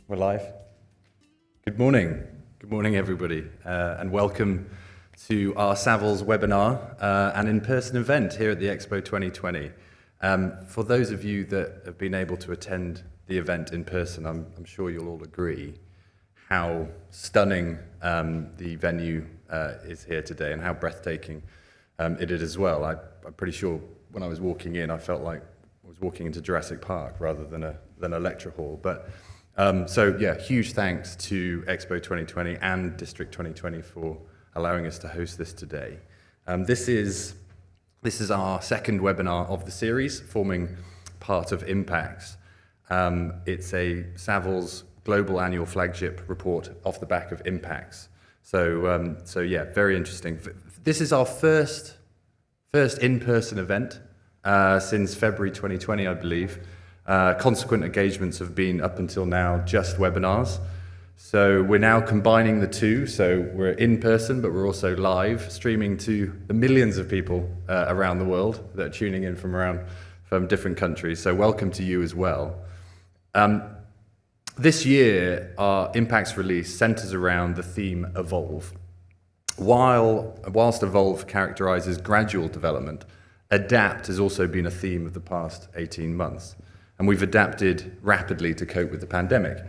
We're live. Good morning. Good morning, everybody, and welcome to our Savills webinar, an in-person event here at the Expo 2020. For those of you that have been able to attend the event in person, I'm sure you'll all agree how stunning the venue is here today and how breathtaking it is as well. I'm pretty sure when I was walking in, I felt like I was walking into Jurassic Park rather than a lecture hall. But so yeah, huge thanks to Expo 2020 and District 2020 for allowing us to host this today. This is our second webinar of the series, forming part of Impacts. It's a Savills global annual flagship report off the back of Impacts. So yeah, very interesting. This is our first in-person event since February 2020, I believe. Consequent engagements have been up until now just webinars. So we're now combining the two. So we're in person, but we're also live streaming to the millions of people around the world that are tuning in from different countries. So welcome to you as well. This year, our Impacts release centers around the theme Evolve. Whilst Evolve characterizes gradual development, Adapt has also been a theme of the past 18 months. And we've adapted rapidly to cope with the pandemic.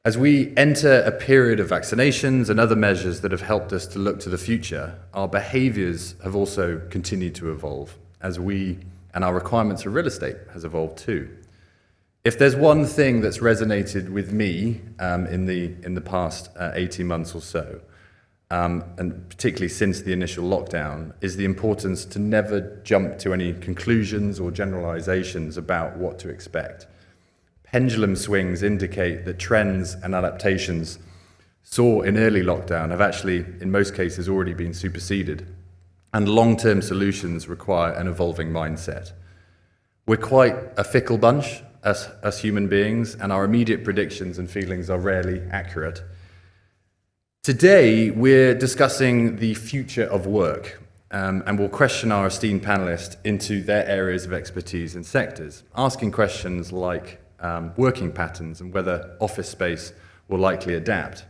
As we enter a period of vaccinations and other measures that have helped us to look to the future, our behaviors have also continued to evolve as our requirements for real estate has evolved too. If there's one thing that's resonated with me in the past 18 months or so, and particularly since the initial lockdown, is the importance to never jump to any conclusions or generalizations about what to expect. Pendulum swings indicate that trends and adaptations saw in early lockdown have actually, in most cases, already been superseded, and long-term solutions require an evolving mindset. We're quite a fickle bunch, us human beings, and our immediate predictions and feelings are rarely accurate. Today, we're discussing the future of work, and we'll question our esteemed panelists into their areas of expertise and sectors, asking questions like working patterns and whether office space will likely adapt.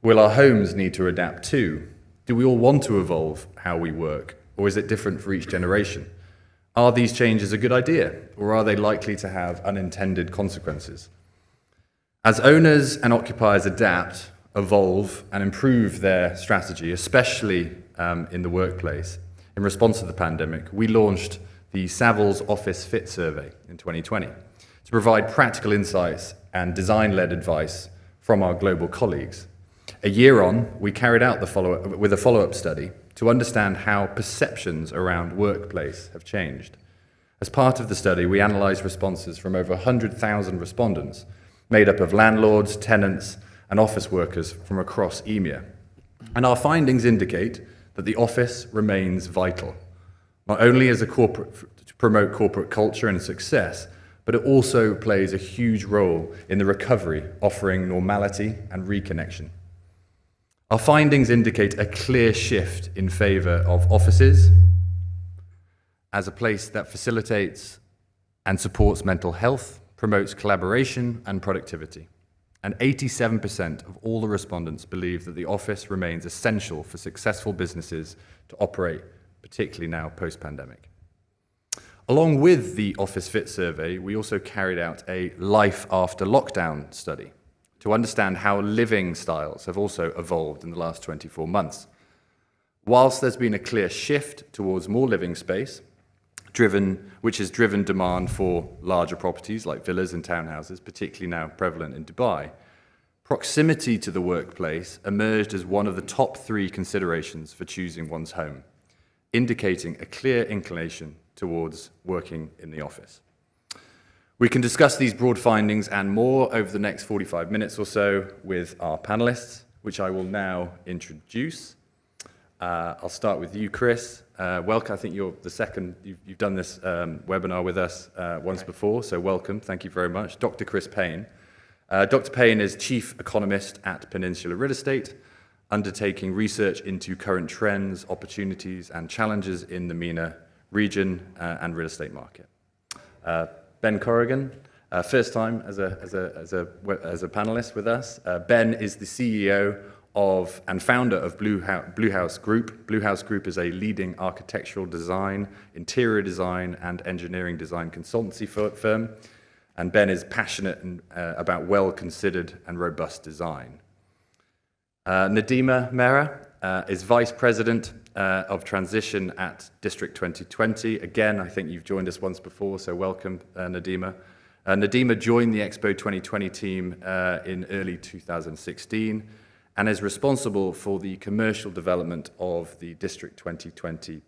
Will our homes need to adapt too? Do we all want to evolve how we work, or is it different for each generation? Are these changes a good idea, or are they likely to have unintended consequences? As owners and occupiers adapt, evolve and improve their strategy, especially in the workplace. In response to the pandemic, we launched the Savills Office Fit Survey in 2020 to provide practical insights and design-led advice from our global colleagues. A year on, we carried out a follow-up study to understand how perceptions around workplace have changed. As part of the study, we analysed responses from over 100,000 respondents, made up of landlords, tenants, and office workers from across EMEA. And our findings indicate that the office remains vital, not only as to promote corporate culture and success, but it also plays a huge role in the recovery, offering normality and reconnection. Our findings indicate a clear shift in favour of offices as a place that facilitates and supports mental health, promotes collaboration and productivity. And 87% of all the respondents believe that the office remains essential for successful businesses to operate, particularly now post-pandemic. Along with the Office Fit Survey, we also carried out a life after lockdown study to understand how living styles have also evolved in the last 24 months. Whilst there's been a clear shift towards more living space, which has driven demand for larger properties like villas and townhouses, particularly now prevalent in Dubai, proximity to the workplace emerged as one of the top 3 considerations for choosing one's home, indicating a clear inclination towards working in the office. We can discuss these broad findings and more over the next 45 minutes or so with our panelists, which I will now introduce. I'll start with you, Chris. Welcome. I think you're the second. You've done this webinar with us once before, so welcome. Thank you very much. Dr. Chris Payne. Dr. Payne is Chief Economist at Peninsula Real Estate, undertaking research into current trends, opportunities, and challenges in the MENA region and real estate market. Ben Corrigan, First time as a panelist with us. Ben is the CEO of and founder of Blue House Group. Blue House Group is a leading architectural design, interior design, and engineering design consultancy firm. And Ben is passionate about well-considered and robust design. Nadima Mehra is Vice President of Transition at District 2020. Again, I think you've joined us once before, so welcome, Nadima. Nadima joined the Expo 2020 team in early 2016 and is responsible for the commercial development of the District 2020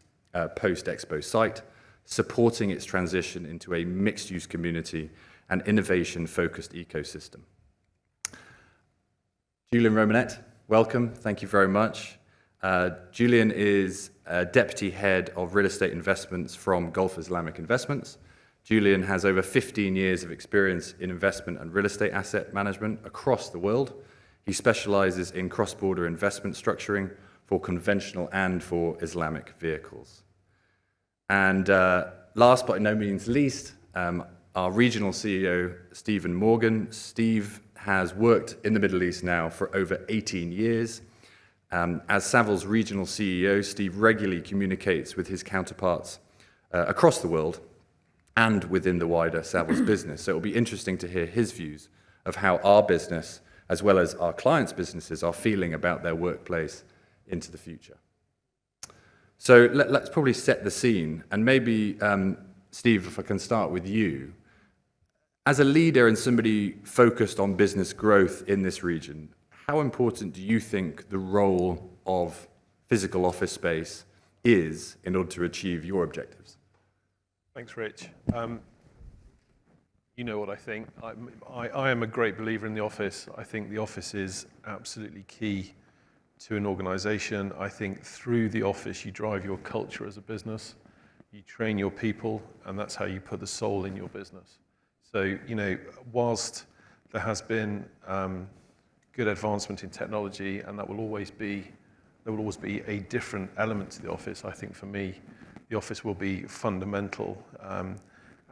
post-Expo site, supporting its transition into a mixed-use community and innovation-focused ecosystem. Julian Romanet, welcome. Thank you very much. Julian is Deputy Head of Real Estate Investments from Gulf Islamic Investments. Julian has over 15 years of experience in investment and real estate asset management across the world. He specializes in cross-border investment structuring for conventional and for Islamic vehicles. And last but no means least, our regional CEO, Stephen Morgan. Steve has worked in the Middle East now for over 18 years. As Savills regional CEO, Steve regularly communicates with his counterparts across the world and within the wider Savills business. So it'll be interesting to hear his views of how our business, as well as our clients' businesses, are feeling about their workplace into the future. So let's probably set the scene. And maybe, Steve, if I can start with you. As a leader and somebody focused on business growth in this region, how important do you think the role of physical office space is in order to achieve your objectives? Thanks, Rich. You know what I think. I am a great believer in the office. I think the office is absolutely key to an organization. I think through the office, you drive your culture as a business, you train your people, and that's how you put the soul in your business. So, you know, whilst there has been good advancement in technology, and there will always be a different element to the office, I think for me, the office will be fundamental.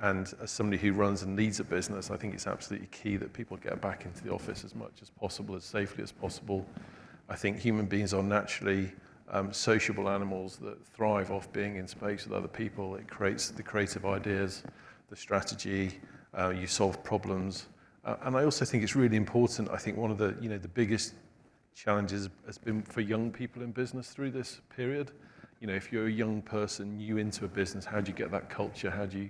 And as somebody who runs and leads a business, I think it's absolutely key that people get back into the office as much as possible, as safely as possible. I think human beings are naturally sociable animals that thrive off being in space with other people. It creates the creative ideas, the strategy, you solve problems. And I also think it's really important. I think one of the biggest challenges has been for young people in business through this period. You know, if you're a young person new into a business, how do you get that culture? How do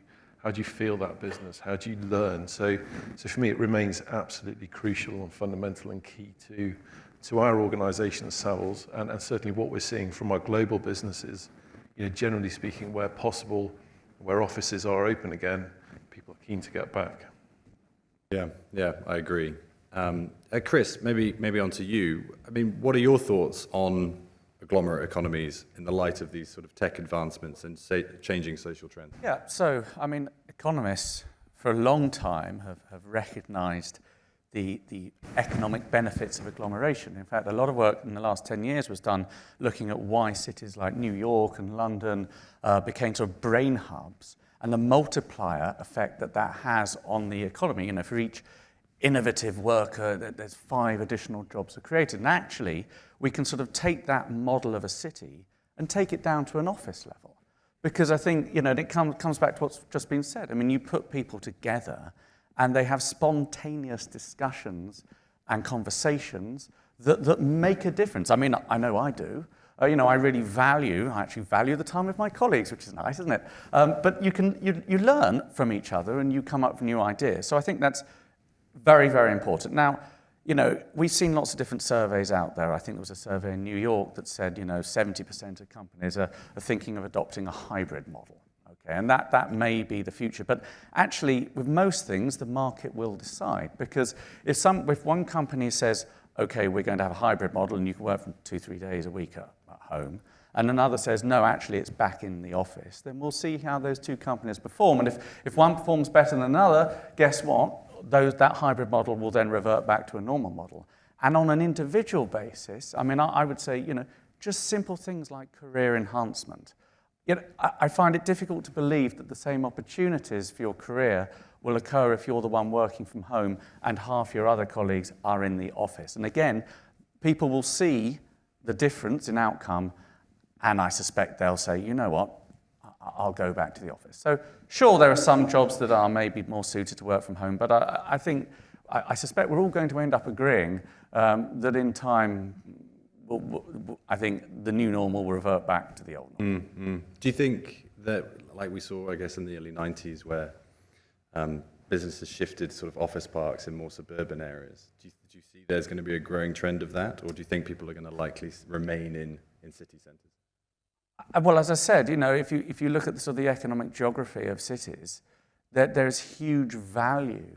you feel that business? How do you learn? So for me, it remains absolutely crucial and fundamental and key to our organisation at Savills, and certainly what we're seeing from our global businesses. You know, generally speaking, where possible, where offices are open again, people are keen to get back. Yeah, I agree. Chris, maybe on to you. I mean, what are your thoughts on agglomerate economies in the light of these sort of tech advancements and changing social trends? Yeah, so, I mean, economists for a long time have recognized the economic benefits of agglomeration. In fact, a lot of work in the last 10 years was done looking at why cities like New York and London became sort of brain hubs, and the multiplier effect that has on the economy. You know, for each innovative worker, there's 5 additional jobs are created. And actually, we can sort of take that model of a city and take it down to an office level. Because I think, you know, it comes back to what's just been said. I mean, you put people together and they have spontaneous discussions and conversations that make a difference. I mean, I know I do. You know, I actually value the time with my colleagues, which is nice, isn't it? But you learn from each other and you come up with new ideas. So I think that's very, very important. Now, you know, we've seen lots of different surveys out there. I think there was a survey in New York that said, you know, 70% of companies are thinking of adopting a hybrid model. Okay, and that may be the future. But actually, with most things, the market will decide. Because if one company says, okay, we're going to have a hybrid model and you can work from 2-3 days a week at home, and another says, no, actually, it's back in the office, then we'll see how those two companies perform. And if one performs better than another, guess what? That hybrid model will then revert back to a normal model. And on an individual basis, I mean, I would say, you know, just simple things like career enhancement. You know, I find it difficult to believe that the same opportunities for your career will occur if you're the one working from home and half your other colleagues are in the office. And again, people will see the difference in outcome, and I suspect they'll say, you know what, I'll go back to the office. So sure, there are some jobs that are maybe more suited to work from home, but I suspect we're all going to end up agreeing that in time, I think the new normal will revert back to the old normal. Mm-hmm. Do you think that, like we saw, I guess, in the early 90s, where businesses shifted sort of office parks in more suburban areas, do you see there's going to be a growing trend of that, or do you think people are going to likely remain in city centres? Well, as I said, you know, if you look at the sort of the economic geography of cities, there's huge value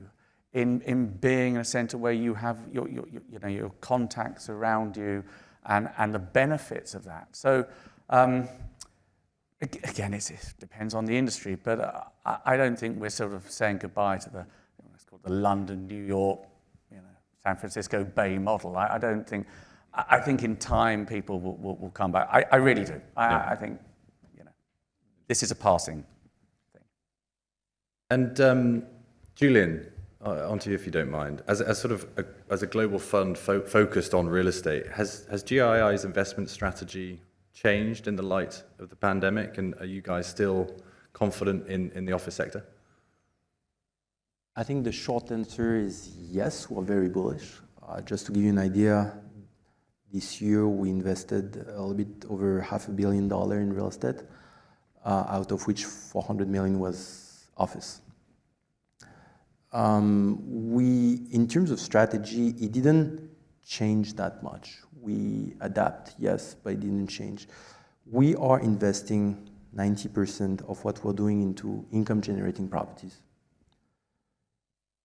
in being in a centre where you have your contacts around you and the benefits of that. So again, it depends on the industry, but I don't think we're sort of saying goodbye to what's called the London, New York, San Francisco Bay model. I don't think. I think in time people will come back. I really do. I think this is a passing thing. And Julian, onto you if you don't mind. As a global fund focused on real estate, has GII's investment strategy changed in the light of the pandemic? And are you guys still confident in the office sector? I think the short answer is yes, we're very bullish. Just to give you an idea, this year we invested a little bit over $500 million in real estate, out of which 400 million was office. In terms of strategy, it didn't change that much. We adapt, yes, but it didn't change. We are investing 90% of what we're doing into income-generating properties.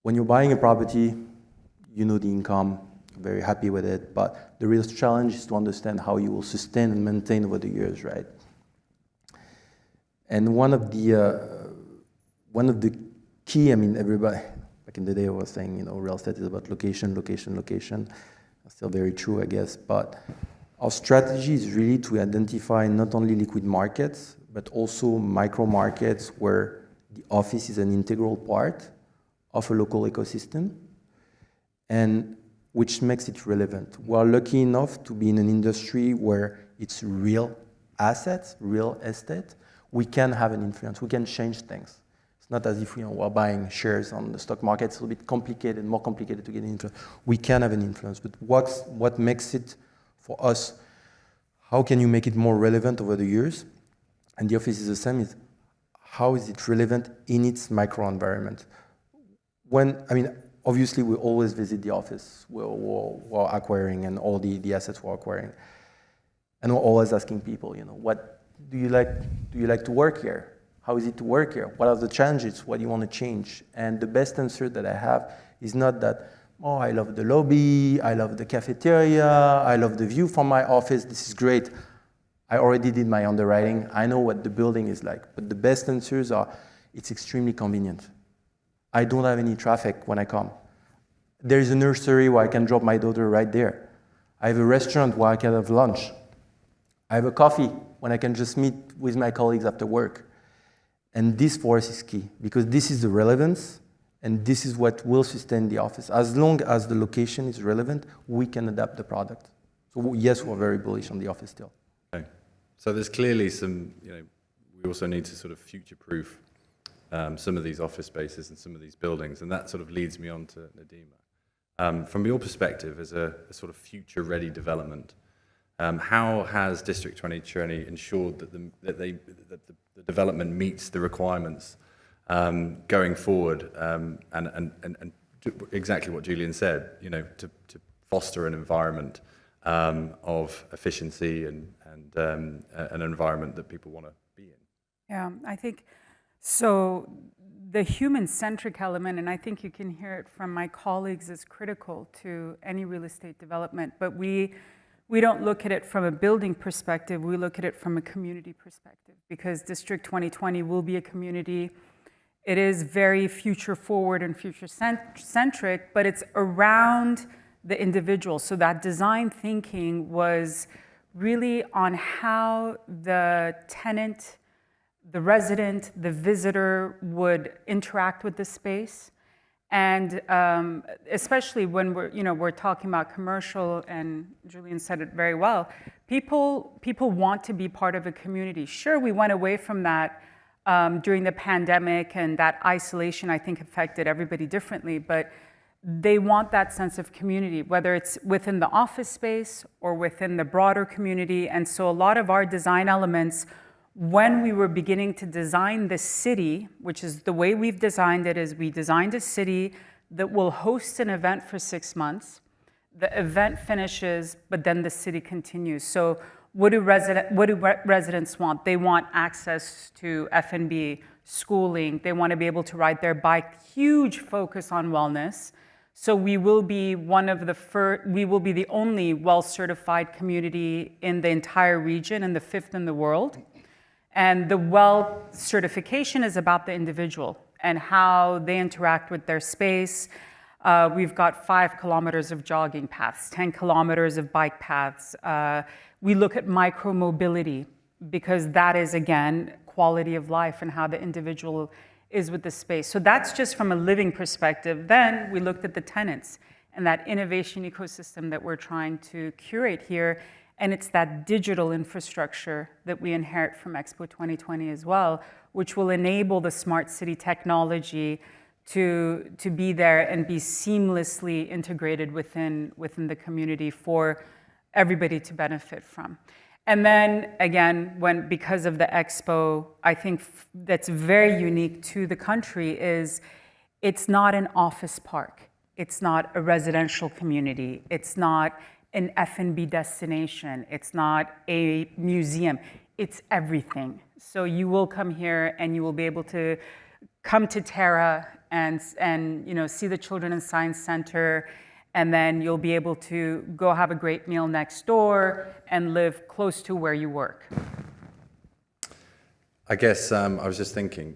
When you're buying a property, you know the income, very happy with it, but the real challenge is to understand how you will sustain and maintain over the years, right? And one of the key, everybody back in the day was saying, real estate is about location, location, location. That's still very true, I guess, but our strategy is really to identify not only liquid markets, but also micro markets where the office is an integral part of a local ecosystem, and which makes it relevant. We're lucky enough to be in an industry where it's real assets, real estate. We can have an influence, we can change things. It's not as if we're buying shares on the stock market. It's a little bit complicated, more complicated to get an influence. We can have an influence, but what makes it for us, how can you make it more relevant over the years? And the office is the same, is how is it relevant in its microenvironment? Obviously, we always visit the office. We're acquiring and all the assets we're acquiring. And we're always asking people, what do you like to work here? How is it to work here? What are the challenges? What do you want to change? And the best answer that I have is not that, I love the lobby, I love the cafeteria, I love the view from my office, this is great. I already did my underwriting. I know what the building is like. But the best answers are, it's extremely convenient. I don't have any traffic when I come. There is a nursery where I can drop my daughter right there. I have a restaurant where I can have lunch. I have a coffee when I can just meet with my colleagues after work. And this for us is key, because this is the relevance, and this is what will sustain the office. As long as the location is relevant, we can adapt the product. So yes, we're very bullish on the office still. Okay. So there's clearly some, we also need to sort of future-proof some of these office spaces and some of these buildings, and that sort of leads me on to Nadima. From your perspective as a sort of future-ready development, how has District 2020 ensured that the development meets the requirements going forward, and exactly what Julian said, to foster an environment of efficiency and an environment that people want to be in? Yeah, I think so. The human-centric element, and I think you can hear it from my colleagues, is critical to any real estate development. But we don't look at it from a building perspective. We look at it from a community perspective, because District 2020 will be a community. It is very future-forward and future-centric, but it's around the individual. So that design thinking was really on how the tenant, the resident, the visitor would interact with the space. And especially when we're talking about commercial, and Julian said it very well, people want to be part of a community. Sure, we went away from that during the pandemic, and that isolation, I think, affected everybody differently, but they want that sense of community, whether it's within the office space or within the broader community. And so a lot of our design elements, when we were beginning to design the city, which is the way we've designed it, is we designed a city that will host an event for 6 months. The event finishes, but then the city continues. So what do residents want? They want access to F&B, schooling. They want to be able to ride their bike. Huge focus on wellness. So we will be the only well-certified community in the entire region and the 5th in the world. And the WELL certification is about the individual and how they interact with their space. We've got 5 kilometers of jogging paths, 10 kilometers of bike paths. We look at micro-mobility because that is, again, quality of life and how the individual is with the space. So that's just from a living perspective. Then we looked at the tenants and that innovation ecosystem that we're trying to curate here. And it's that digital infrastructure that we inherit from Expo 2020 as well, which will enable the smart city technology to be there and be seamlessly integrated within the community for everybody to benefit from. And then again, because of the Expo, I think that's very unique to the country is it's not an office park. It's not a residential community. It's not an F&B destination. It's not a museum. It's everything. So you will come here and you will be able to come to Terra and see the Children and Science Center, and then you'll be able to go have a great meal next door and live close to where you work. I guess I was just thinking,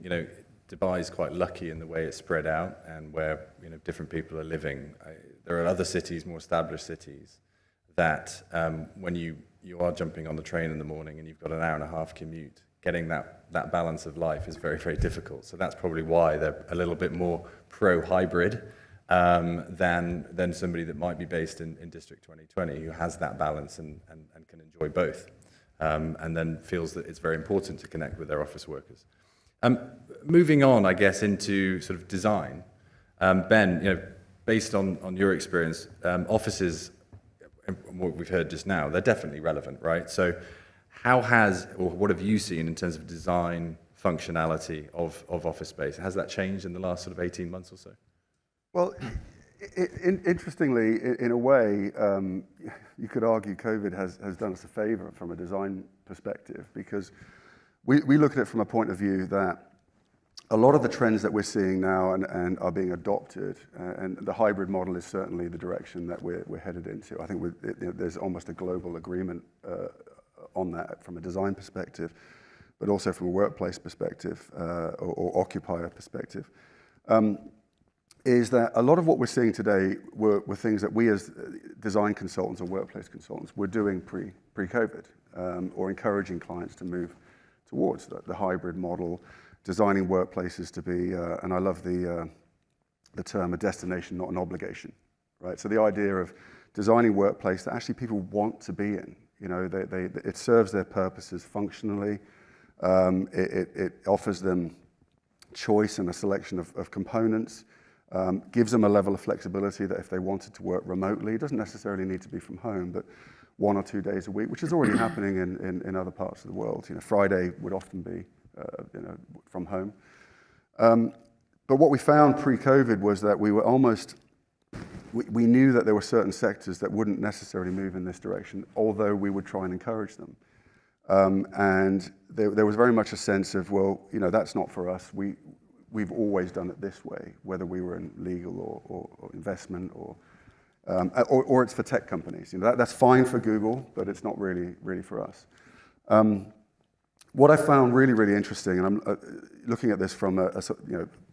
Dubai is quite lucky in the way it's spread out and where different people are living. There are other cities, more established cities, that when you are jumping on the train in the morning and you've got an hour and a half commute, getting that balance of life is very, very difficult. So that's probably why they're a little bit more pro-hybrid than somebody that might be based in District 2020 who has that balance and can enjoy both, and then feels that it's very important to connect with their office workers. Moving on, I guess, into sort of design. Ben, based on your experience, offices, and what we've heard just now, they're definitely relevant, right? So what have you seen in terms of design functionality of office space? Has that changed in the last sort of 18 months or so? Well, interestingly, in a way, you could argue COVID has done us a favor from a design perspective, because we look at it from a point of view that a lot of the trends that we're seeing now and are being adopted, and the hybrid model is certainly the direction that we're headed into. I think there's almost a global agreement on that from a design perspective, but also from a workplace perspective or occupier perspective. Is that a lot of what we're seeing today were things that we as design consultants or workplace consultants were doing pre-COVID, or encouraging clients to move towards the hybrid model, designing workplaces to be, and I love the term, a destination, not an obligation, right? So the idea of designing a workplace that actually people want to be in, it serves their purposes functionally, it offers them choice and a selection of components, gives them a level of flexibility that if they wanted to work remotely, it doesn't necessarily need to be from home, but 1 or 2 days a week, which is already happening in other parts of the world. Friday would often be from home. But what we found pre-COVID was that we were we knew that there were certain sectors that wouldn't necessarily move in this direction, although we would try and encourage them. And there was very much a sense of, well, that's not for us. We've always done it this way, whether we were in legal or investment or it's for tech companies. That's fine for Google, but it's not really for us. What I found really, really interesting, and I'm looking at this from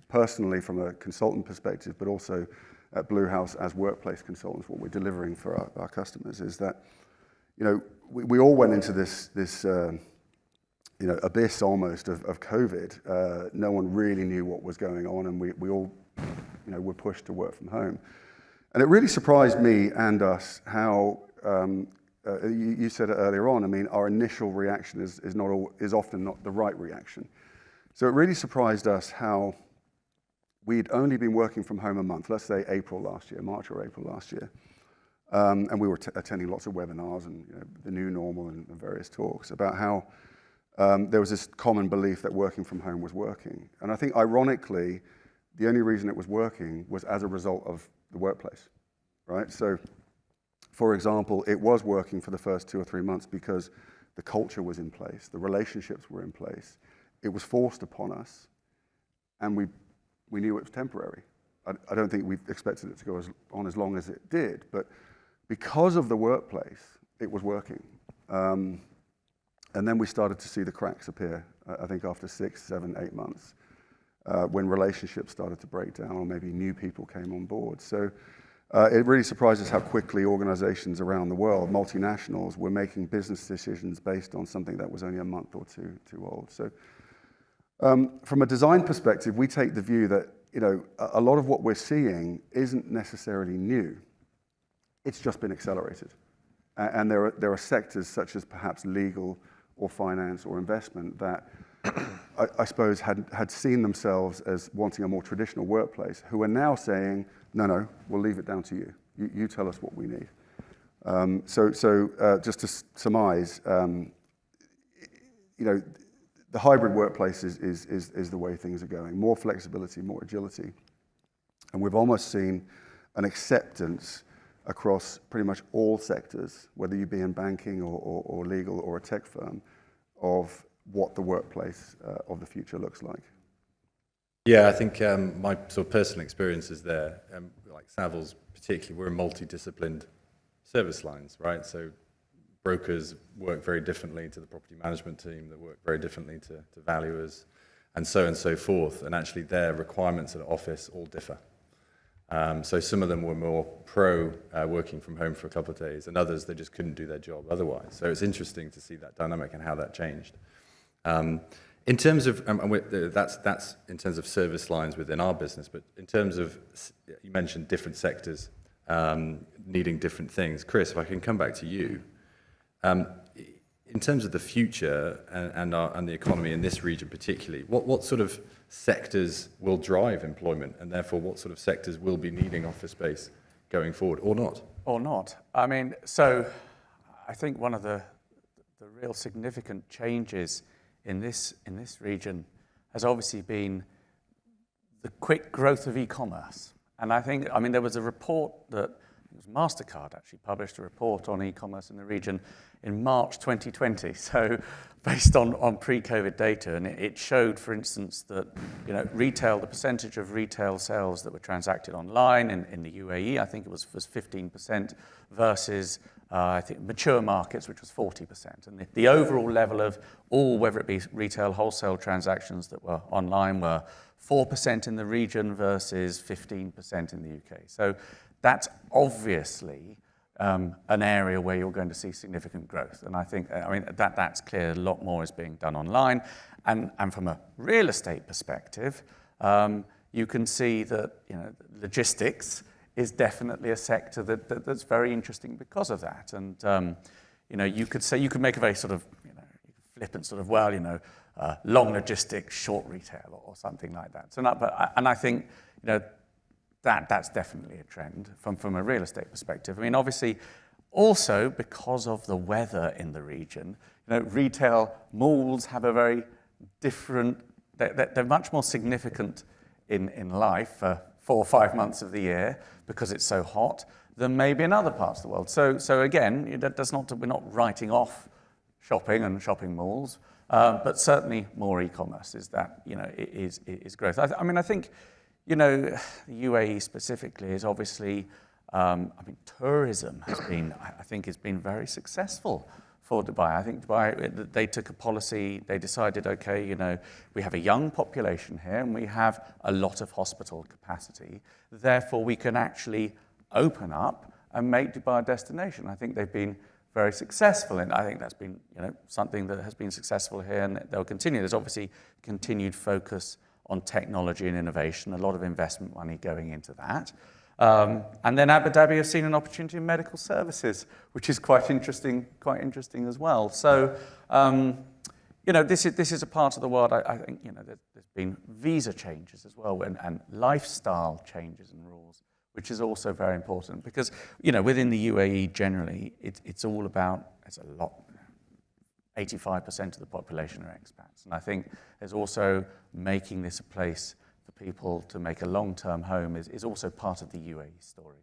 personally from a consultant perspective, but also at Blue House as workplace consultants, what we're delivering for our customers is that, we all went into this abyss almost of COVID. No one really knew what was going on, and we all, were pushed to work from home. And it really surprised me and us how, you said it earlier on, I mean, our initial reaction is often not the right reaction. So it really surprised us how we'd only been working from home a month, let's say March or April last year. And we were attending lots of webinars and the new normal and various talks about how there was this common belief that working from home was working. And I think ironically, the only reason it was working was as a result of the workplace, right? So, for example, it was working for the first 2 or 3 months because the culture was in place, the relationships were in place, it was forced upon us, and we knew it was temporary. I don't think we expected it to go on as long as it did, but because of the workplace, it was working. And then we started to see the cracks appear, I think after 6, 7, 8 months, when relationships started to break down or maybe new people came on board. So it really surprises how quickly organizations around the world, multinationals, were making business decisions based on something that was only a month or two old. So from a design perspective, we take the view that a lot of what we're seeing isn't necessarily new. It's just been accelerated. And there are sectors such as perhaps legal or finance or investment that I suppose had seen themselves as wanting a more traditional workplace, who are now saying, no, we'll leave it down to you. You tell us what we need. So just to surmise, the hybrid workplace is the way things are going. More flexibility, more agility. And we've almost seen an acceptance across pretty much all sectors, whether you be in banking or legal or a tech firm, of what the workplace of the future looks like. Yeah, I think my sort of personal experiences there, like Savills particularly, we're multidisciplined service lines, right? So brokers work very differently to the property management team, that work very differently to valuers, and so forth. And actually their requirements at office all differ. So some of them were more pro working from home for a couple of days, and others, they just couldn't do their job otherwise. So it's interesting to see that dynamic and how that changed. In terms of, that's in terms of service lines within our business, but in terms of, you mentioned different sectors needing different things. Chris, if I can come back to you. In terms of the future and the economy in this region particularly, what sort of sectors will drive employment, and therefore what sort of sectors will be needing office space going forward, or not? Or not. I mean, so I think one of the real significant changes in this region has obviously been the quick growth of e-commerce. And I mean, there was a report that, it was MasterCard actually published a report on e-commerce in the region in March 2020. So based on pre-COVID data, and it showed, for instance, that retail, the percentage of retail sales that were transacted online in the UAE, I think it was 15% versus I think mature markets, which was 40%. And the overall level of all, whether it be retail, wholesale transactions that were online, were 4% in the region versus 15% in the UK. So that's obviously an area where you're going to see significant growth. And I think, that's clear. A lot more is being done online. And from a real estate perspective, you can see that logistics is definitely a sector that's very interesting because of that. And you could make a very sort of flippant sort of long logistics, short retail, or something like that. So I think that's definitely a trend from a real estate perspective. I mean, obviously, also because of the weather in the region, retail malls have a very different. They're much more significant in life for 4 or 5 months of the year because it's so hot than maybe in other parts of the world. So again, we're not writing off shopping and shopping malls, but certainly more e-commerce is growth. I think the UAE specifically is obviously, tourism has been very successful for Dubai. I think Dubai, they took a policy, they decided, okay, we have a young population here and we have a lot of hospital capacity. Therefore, we can actually open up and make Dubai a destination. I think they've been very successful in. I think that's been, something that has been successful here, and they'll continue. There's obviously continued focus on technology and innovation, a lot of investment money going into that. And then Abu Dhabi has seen an opportunity in medical services, which is quite interesting as well. So, this is a part of the world, I think, there's been visa changes as well, and lifestyle changes and rules, which is also very important because, within the UAE generally, it's all about, 85% of the population are expats. And I think there's also making this a place for people to make a long-term home is also part of the UAE story.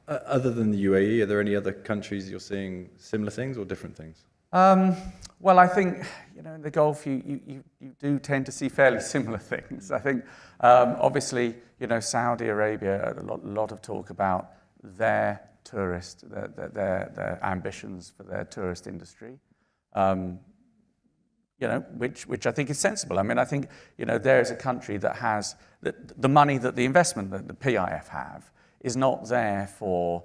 Other than the UAE, are there any other countries you're seeing similar things or different things? Well, I think, in the Gulf, you do tend to see fairly similar things. I think, obviously, Saudi Arabia, a lot of talk about their tourist, their ambitions for their tourist industry, which I think is sensible. I mean, I think, there is a country that has the money that the investment that the PIF have is not there for,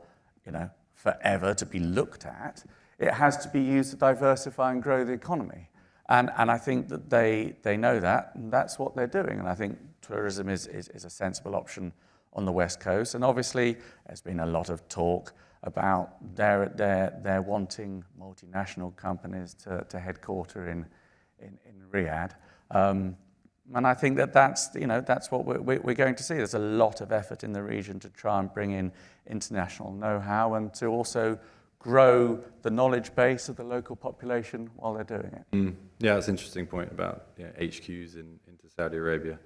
forever to be looked at. It has to be used to diversify and grow the economy. And I think that they know that, and that's what they're doing. And I think tourism is a sensible option on the West Coast. And obviously, there's been a lot of talk about they're wanting multinational companies to headquarter in Riyadh. And I think that's what we're going to see. There's a lot of effort in the region to try and bring in international know-how and to also grow the knowledge base of the local population while they're doing it. Yeah, that's an interesting point about HQs into Saudi Arabia.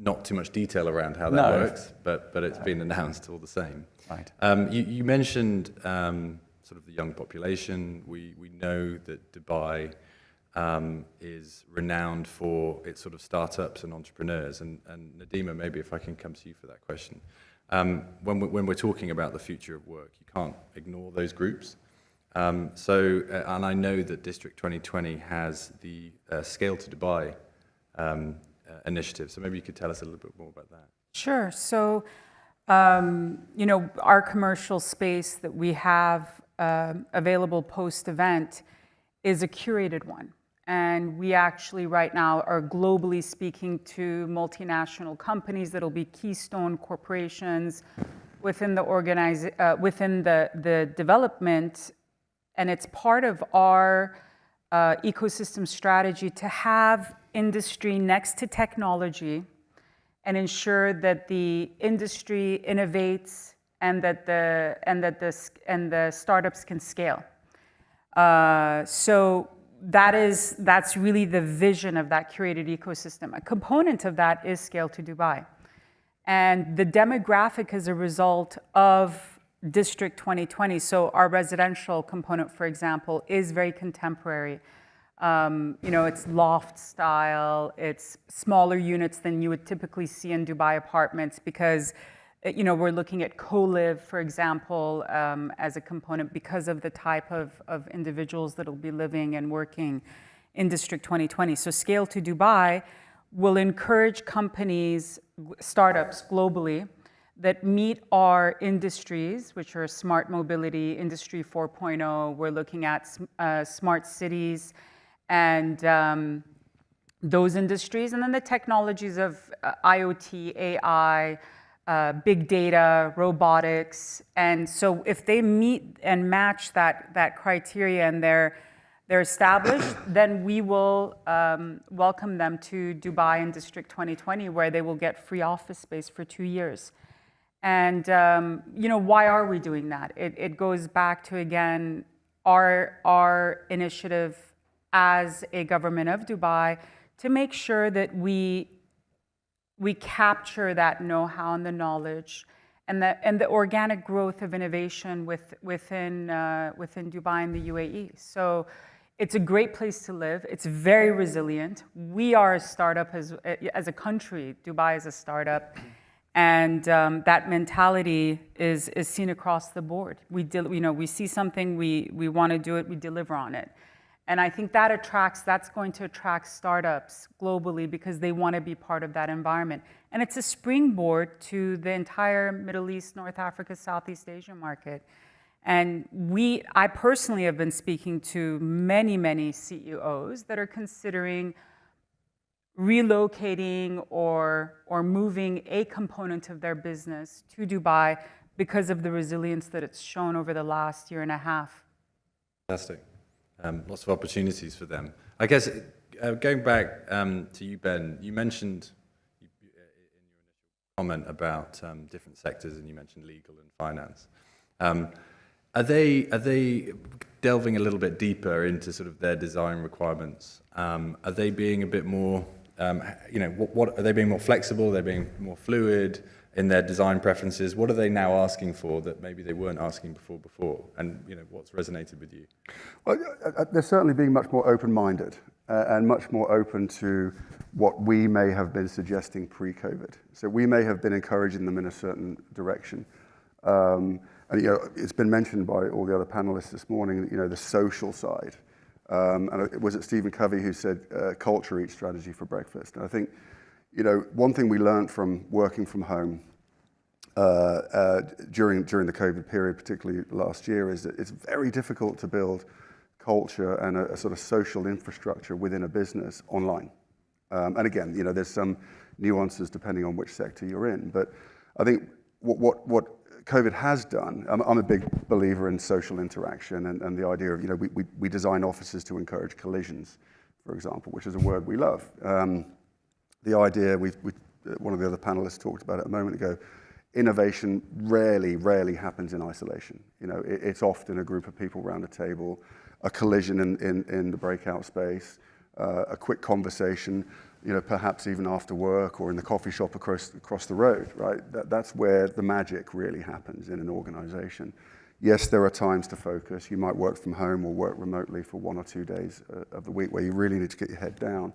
Not too much detail around how that works, but it's been announced all the same. Right. You mentioned sort of the young population. We know that Dubai is renowned for its sort of startups and entrepreneurs. And Nadima, maybe if I can come to you for that question. When we're talking about the future of work, you can't ignore those groups. And I know that District 2020 has the Scale to Dubai initiative. So maybe you could tell us a little bit more about that. Sure. So, our commercial space that we have available post-event is a curated one. And we actually right now are globally speaking to multinational companies that'll be keystone corporations within the within the development. And it's part of our ecosystem strategy to have industry next to technology and ensure that the industry innovates and that the startups can scale. So that's really the vision of that curated ecosystem. A component of that is Scale to Dubai. And the demographic is a result of District 2020. So our residential component, for example, is very contemporary. It's loft style, it's smaller units than you would typically see in Dubai apartments because we're looking at co-live, for example, as a component because of the type of individuals that will be living and working in District 2020. So Scale to Dubai will encourage companies, startups globally, that meet our industries, which are smart mobility, Industry 4.0. We're looking at smart cities and those industries, and then the technologies of IoT, AI, big data, robotics. And so if they meet and match that criteria and they're established, then we will welcome them to Dubai in District 2020, where they will get free office space for 2 years. And why are we doing that? It goes back to, again, our initiative as a government of Dubai to make sure that we capture that know-how and the knowledge and the organic growth of innovation within Dubai and the UAE. So it's a great place to live. It's very resilient. We are a startup as a country. Dubai is a startup. And that mentality is seen across the board. We see something, we want to do it, we deliver on it. And I think that's going to attract startups globally because they want to be part of that environment. And it's a springboard to the entire Middle East, North Africa, Southeast Asia market. And I personally have been speaking to many, many CEOs that are considering relocating or moving a component of their business to Dubai because of the resilience that it's shown over the last year and a half. Fantastic. Lots of opportunities for them. I guess going back to you, Ben, you mentioned in your initial comment about different sectors, and you mentioned legal and finance. Are they delving a little bit deeper into sort of their design requirements? Are they being a bit more, what are they being more flexible? Are they being more fluid in their design preferences? What are they now asking for that maybe they weren't asking before? And what's resonated with you? Well, they're certainly being much more open-minded and much more open to what we may have been suggesting pre-COVID. So we may have been encouraging them in a certain direction. And it's been mentioned by all the other panelists this morning, the social side. And was it Stephen Covey who said, culture eats strategy for breakfast? And I think, one thing we learned from working from home during the COVID period, particularly last year, is that it's very difficult to build culture and a sort of social infrastructure within a business online. And again, there's some nuances depending on which sector you're in. But I think what COVID has done, I'm a big believer in social interaction and the idea of, we design offices to encourage collisions, for example, which is a word we love. The idea, one of the other panelists talked about it a moment ago, innovation rarely happens in isolation. It's often a group of people around a table, a collision in the breakout space, a quick conversation, perhaps even after work or in the coffee shop across the road, right? That's where the magic really happens in an organization. Yes, there are times to focus. You might work from home or work remotely for 1 or 2 days of the week where you really need to get your head down.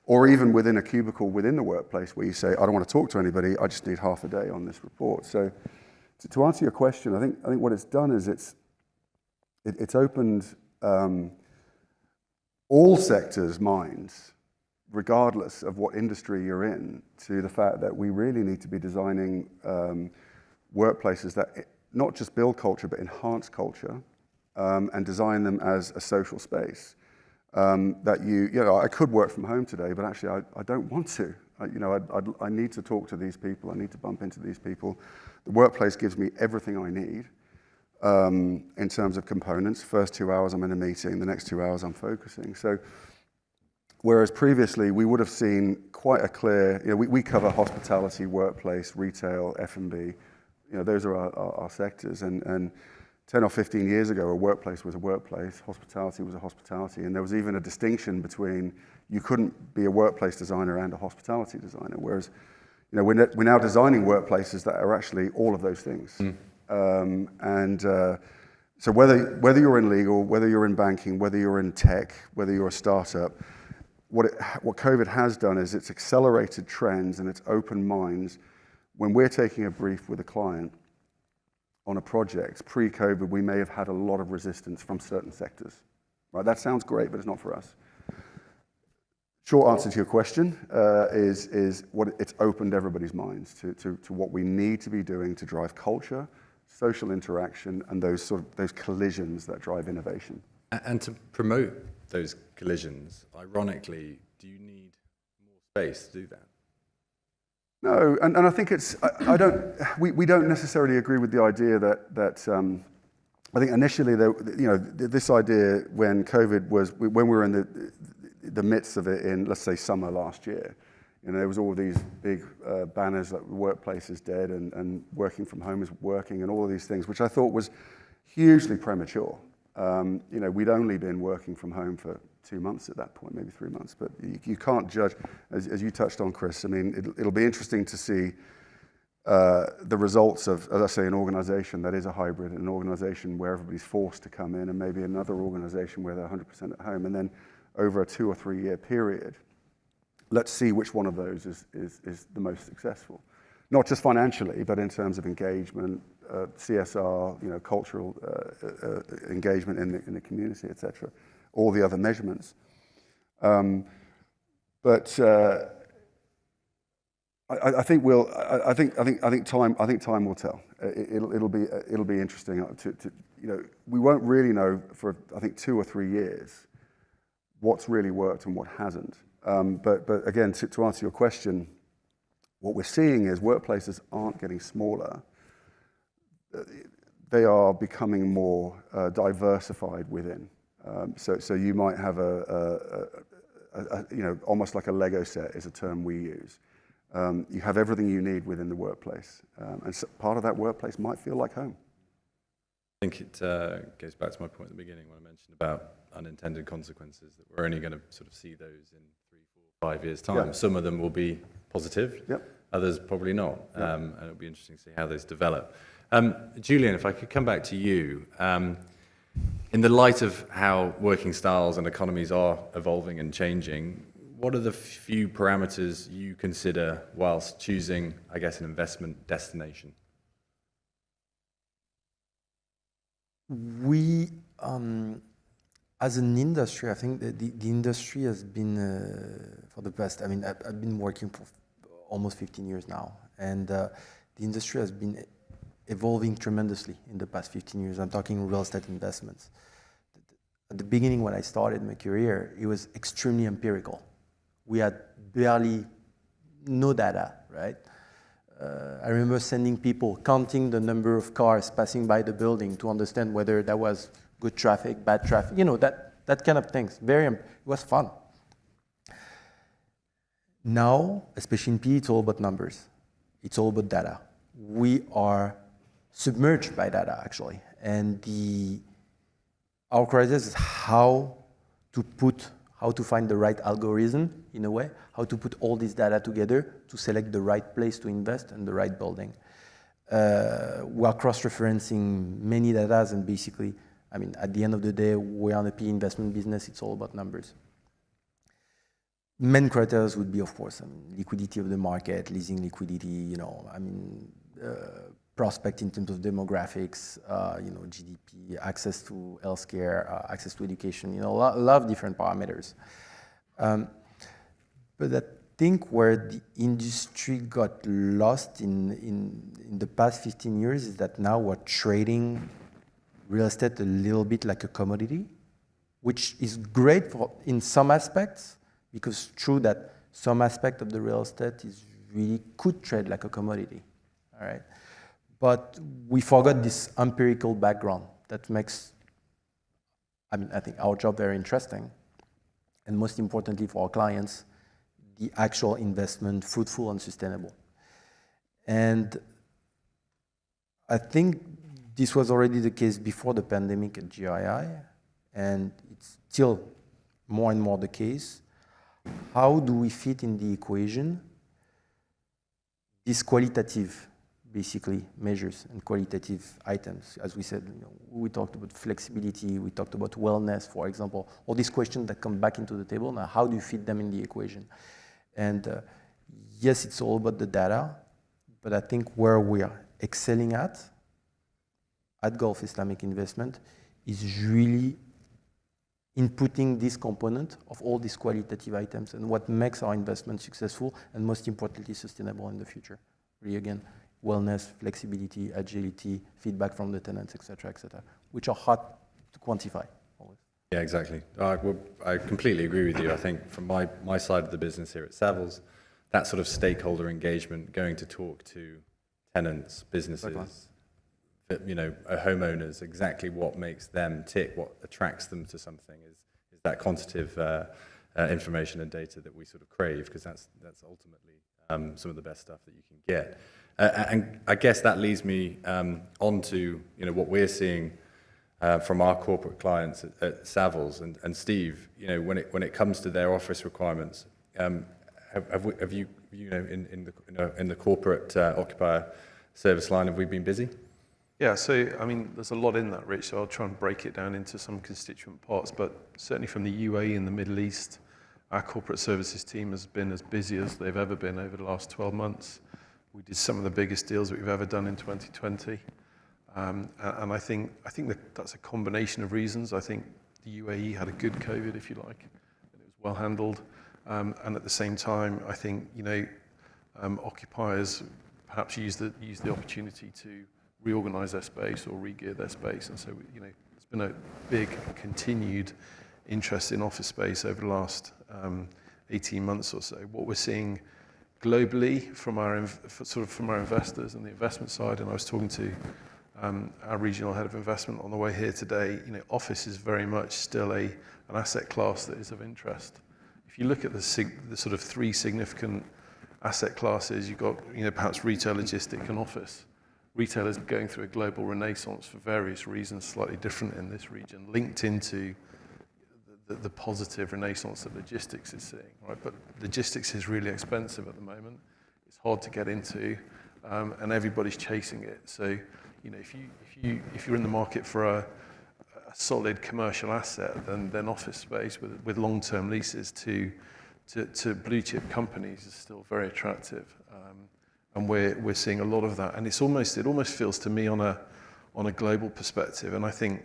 Or even within a cubicle within the workplace where you say, I don't want to talk to anybody, I just need half a day on this report. So to answer your question, I think what it's done is it's opened all sectors' minds, regardless of what industry you're in, to the fact that we really need to be designing workplaces that not just build culture, but enhance culture and design them as a social space. That I could work from home today, but actually I don't want to. I need to talk to these people. I need to bump into these people. The workplace gives me everything I need in terms of components. First 2 hours I'm in a meeting. The next 2 hours I'm focusing. So whereas previously we would have seen quite a clear, we cover hospitality, workplace, retail, F&B. Those are our sectors. And 10 or 15 years ago, a workplace was a workplace, hospitality was a hospitality, and there was even a distinction between you couldn't be a workplace designer and a hospitality designer, whereas we're now designing workplaces that are actually all of those things. So whether you're in legal, whether you're in banking, whether you're in tech, whether you're a startup, what COVID has done is it's accelerated trends and it's opened minds. When we're taking a brief with a client on a project, pre-COVID, we may have had a lot of resistance from certain sectors. Right? That sounds great, but it's not for us. Short answer to your question is what it's opened everybody's minds to what we need to be doing to drive culture, social interaction, and those collisions that drive innovation. And to promote those collisions, ironically, do you need more space to do that? No, and I think we don't necessarily agree with the idea that I think initially this idea when COVID was, when we were in the midst of it in, let's say, summer last year, there was all these big banners that the workplace is dead and working from home is working and all of these things, which I thought was hugely premature. We'd only been working from home for 2 months at that point, maybe 3 months, but you can't judge, as you touched on, Chris. I mean, it'll be interesting to see the results of, let's say, an organization that is a hybrid, an organization where everybody's forced to come in, and maybe another organization where they're 100% at home, and then over a 2 or 3 year period, let's see which one of those is the most successful. Not just financially, but in terms of engagement, CSR, cultural engagement in the community, etc. All the other measurements. But I think time will tell. It'll be interesting. We won't really know for I think 2 or 3 years what's really worked and what hasn't. But again, to answer your question, what we're seeing is workplaces aren't getting smaller. They are becoming more diversified within. So you might have almost like a Lego set is a term we use. You have everything you need within the workplace, and so part of that workplace might feel like home. I think it goes back to my point at the beginning when I mentioned about unintended consequences, that we're only going to sort of see those in 3, 4, 5 years' time. Yeah. Some of them will be positive, Yep. others probably not, Yep. and it'll be interesting to see how those develop. Julian, if I could come back to you, in the light of how working styles and economies are evolving and changing, what are the few parameters you consider whilst choosing, I guess, an investment destination? We, as an industry, I think that the industry has been, for the past, I've been working for almost 15 years now, and the industry has been evolving tremendously in the past 15 years. I'm talking real estate investments. At the beginning, when I started my career, it was extremely empirical. We had barely no data, right? I remember sending people, counting the number of cars passing by the building to understand whether that was good traffic, bad traffic, that kind of things. It was fun. Now, especially in PE, it's all about numbers. It's all about data. We are submerged by data, actually. And our crisis is how to find the right algorithm, in a way, how to put all this data together to select the right place to invest and the right building. We are cross-referencing many data, and basically, at the end of the day, we're on a PE investment business, it's all about numbers. Main criteria would be, of course, liquidity of the market, leasing liquidity, prospect in terms of demographics, GDP, access to healthcare, access to education, a lot of different parameters. But I think where the industry got lost in the past 15 years is that now we're trading real estate a little bit like a commodity, which is great in some aspects, because it's true that some aspect of the real estate could trade like a commodity, all right? But we forgot this empirical background that makes, I think our job very interesting, and most importantly for our clients, the actual investment fruitful and sustainable. And I think this was already the case before the pandemic at GII, and it's still more and more the case. How do we fit in the equation these qualitative, basically, measures and qualitative items? As we said, we talked about flexibility, we talked about wellness, for example, all these questions that come back into the table. Now, how do you fit them in the equation? And yes, it's all about the data, but I think where we are excelling at Gulf Islamic Investment is really inputting this component of all these qualitative items and what makes our investment successful and most importantly sustainable in the future. Really, again, wellness, flexibility, agility, feedback from the tenants, et cetera, which are hard to quantify always. Yeah, exactly. I completely agree with you. I think from my side of the business here at Savills, that sort of stakeholder engagement, going to talk to tenants, businesses, homeowners, exactly what makes them tick, what attracts them to something is that quantitative information and data that we sort of crave, because that's ultimately some of the best stuff that you can get. And I guess that leads me on to what we're seeing from our corporate clients at Savills. And Steve, when it comes to their office requirements, have you in the corporate occupier service line, have we been busy? Yeah, so there's a lot in that, Rich, so I'll try and break it down into some constituent parts, but certainly from the UAE and the Middle East, our corporate services team has been as busy as they've ever been over the last 12 months. We did some of the biggest deals that we've ever done in 2020, and I think that's a combination of reasons. I think the UAE had a good COVID, if you like, and it was well handled, and at the same time, I think occupiers perhaps use the opportunity to reorganize their space or re-gear their space. And so, you know, there's been a big continued interest in office space over the last 18 months or so. What we're seeing globally from our investors and the investment side, and I was talking to our regional head of investment on the way here today, you know, office is very much still an asset class that is of interest. If you look at the sort of three significant asset classes, you've got, you know, perhaps retail, logistic, and office. Retail is going through a global renaissance for various reasons, slightly different in this region, linked into the positive renaissance that logistics is seeing, right? But logistics is really expensive at the moment. It's hard to get into, and everybody's chasing it. So, you know, if you're in the market for a solid commercial asset, then office space with long-term leases to blue chip companies is still very attractive, and we're seeing a lot of that. And it almost feels to me on a global perspective. And I think,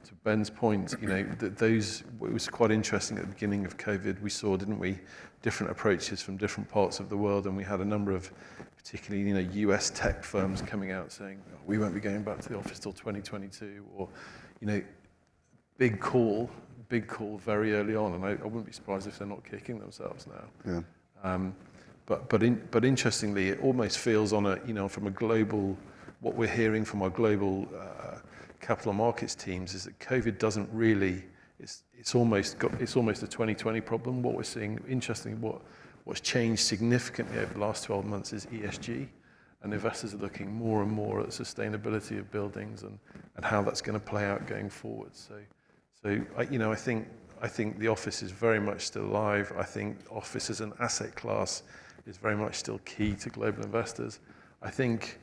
to Ben's point, you know, that it was quite interesting at the beginning of COVID. We saw, didn't we, different approaches from different parts of the world, and we had a number of, particularly, you know, US tech firms coming out saying, oh, we won't be going back to the office till 2022, or, you know, big call very early on, and I wouldn't be surprised if they're not kicking themselves now. Yeah. But interestingly, it almost feels on a, you know, from a global, what we're hearing from our global capital markets teams is that COVID doesn't really, it's almost a 2020 problem. What we're seeing, interestingly, what's changed significantly over the last 12 months is ESG, and investors are looking more and more at the sustainability of buildings and how that's going to play out going forward. So you know, I think the office is very much still alive. I think office as an asset class is very much still key to global investors. I think,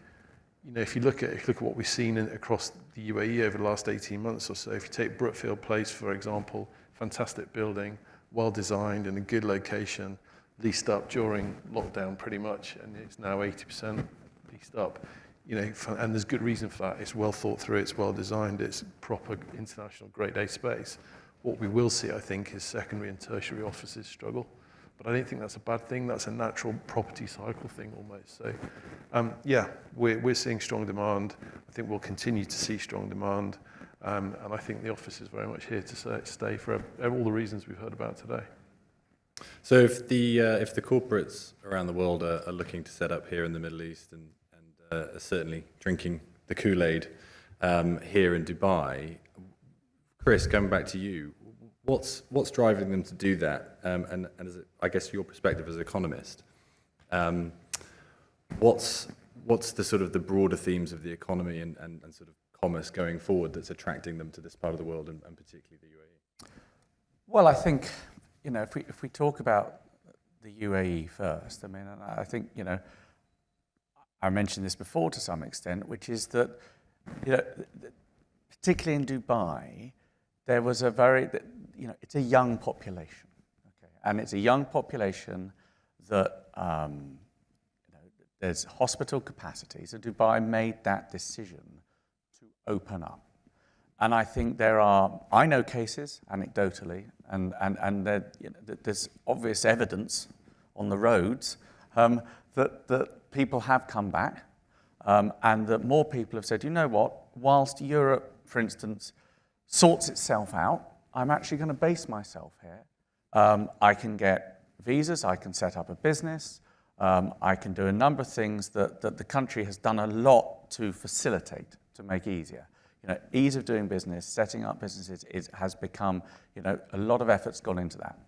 you know, if you look at what we've seen across the UAE over the last 18 months or so, if you take Brookfield Place, for example, fantastic building, well designed in a good location, leased up during lockdown pretty much, and it's now 80% leased up. You know, and there's good reason for that. It's well thought through, it's well designed, it's proper international grade A space. What we will see, I think, is secondary and tertiary offices struggle. But I don't think that's a bad thing. That's a natural property cycle thing almost. So, yeah, we're seeing strong demand. I think we'll continue to see strong demand. And I think the office is very much here to stay for all the reasons we've heard about today. So if the corporates around the world are looking to set up here in the Middle East and are certainly drinking the Kool-Aid here in Dubai, Chris, coming back to you, what's driving them to do that? And as I guess your perspective as an economist, what's the sort of the broader themes of the economy and sort of commerce going forward that's attracting them to this part of the world and particularly the UAE? Well, I think, you know, if we talk about the UAE first, I mean, I think, you know, I mentioned this before to some extent, which is that, you know, particularly in Dubai, there was a very, you know, it's a young population, okay, and it's a young population that, you know, there's hospital capacity. So Dubai made that decision to open up, and I think I know cases anecdotally, and there, you know, there's obvious evidence on the roads that people have come back, and that more people have said, you know what, whilst Europe, for instance, sorts itself out, I'm actually going to base myself here. I can get visas, I can set up a business, I can do a number of things that the country has done a lot to facilitate, to make easier. You know, ease of doing business, setting up businesses has become, you know, a lot of effort's gone into that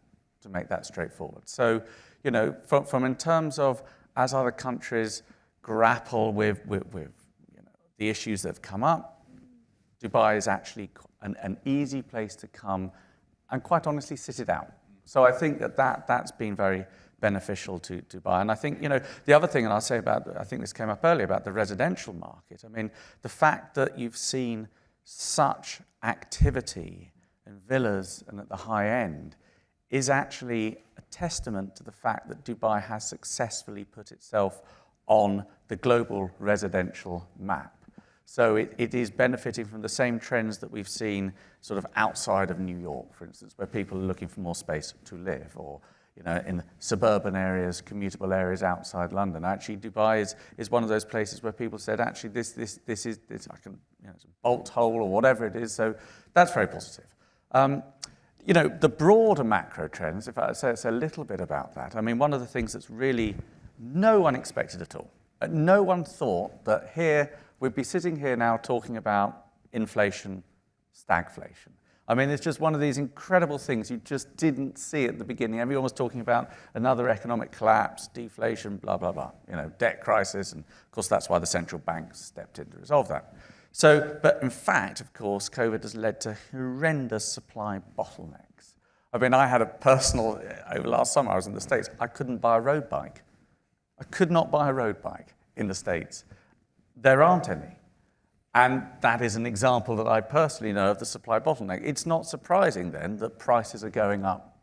to make that straightforward. So, you know, from in terms of as other countries grapple with you know, the issues that have come up, Dubai is actually an easy place to come and quite honestly sit it out. So I think that's been very beneficial to Dubai. And I think, you know, the other thing, and I'll say about, I think this came up earlier, about the residential market. I mean, the fact that you've seen such activity in villas and at the high end is actually a testament to the fact that Dubai has successfully put itself on the global residential map. So it is benefiting from the same trends that we've seen sort of outside of New York, for instance, where people are looking for more space to live, or, in suburban areas, commutable areas outside London. Actually, Dubai is one of those places where people said, actually, this is I can, it's a bolt hole or whatever it is. So that's very positive. The broader macro trends, if I say a little bit about that, I mean, one of the things that's really no one expected at all. No one thought that here, we'd be sitting here now talking about inflation, stagflation. I mean, it's just one of these incredible things you just didn't see at the beginning. Everyone was talking about another economic collapse, deflation, blah, blah, blah, debt crisis. And of course, that's why the central banks stepped in to resolve that. So, but in fact, of course, COVID has led to horrendous supply bottlenecks. I mean, I had a personal, over last summer, I was in the States, I couldn't buy a road bike. I could not buy a road bike in the States. There aren't any. And that is an example that I personally know of the supply bottleneck. It's not surprising then that prices are going up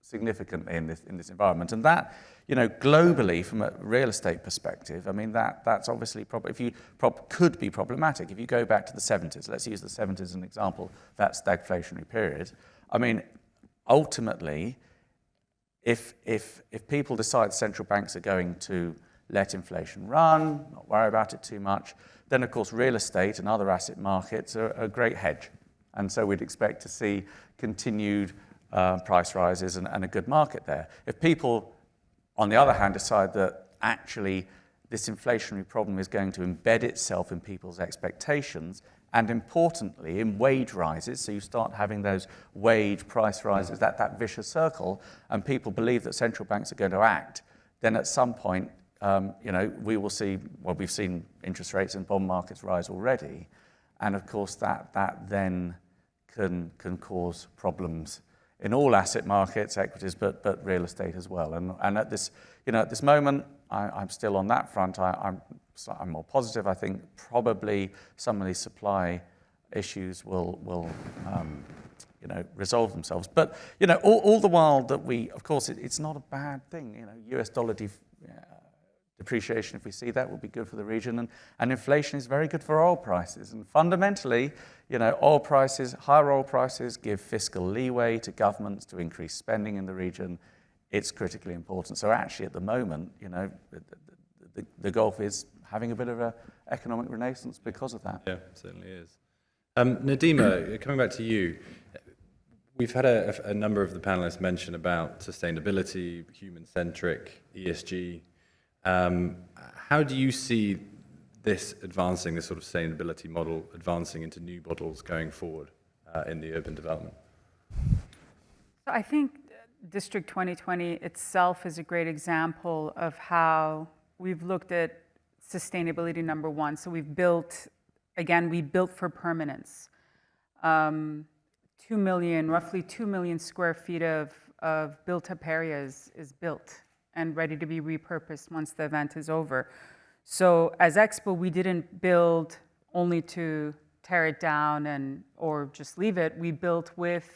significantly in this environment. And that, globally from a real estate perspective, I mean, that's obviously could be problematic. If you go back to the 70s, let's use the 70s as an example, that stagflationary period. I mean, ultimately, if people decide central banks are going to let inflation run, not worry about it too much, then of course real estate and other asset markets are a great hedge. And so we'd expect to see continued price rises and a good market there. If people, on the other hand, decide that actually this inflationary problem is going to embed itself in people's expectations, and importantly, in wage rises, so you start having those wage price rises, that vicious circle, and people believe that central banks are going to act, then at some point, we will see, well, we've seen interest rates and bond markets rise already, and of course that then can cause problems in all asset markets, equities, but real estate as well. And at this moment, I'm still on that front. I'm more positive. I think probably some of these supply issues will resolve themselves. But all the while that of course, it's not a bad thing. US dollar depreciation, if we see that, will be good for the region, and inflation is very good for oil prices. And fundamentally, higher oil prices give fiscal leeway to governments to increase spending in the region. It's critically important. So actually, at the moment, the Gulf is having a bit of an economic renaissance because of that. Yeah, it certainly is. Nadima, coming back to you, we've had a number of the panelists mention about sustainability, human-centric, ESG. How do you see this advancing, this sort of sustainability model advancing into new models going forward in the urban development? So I think District 2020 itself is a great example of how we've looked at sustainability, number one. So we built for permanence. 2 million, roughly 2 million square feet of built-up areas is built and ready to be repurposed once the event is over. So as Expo, we didn't build only to tear it down or just leave it. We built with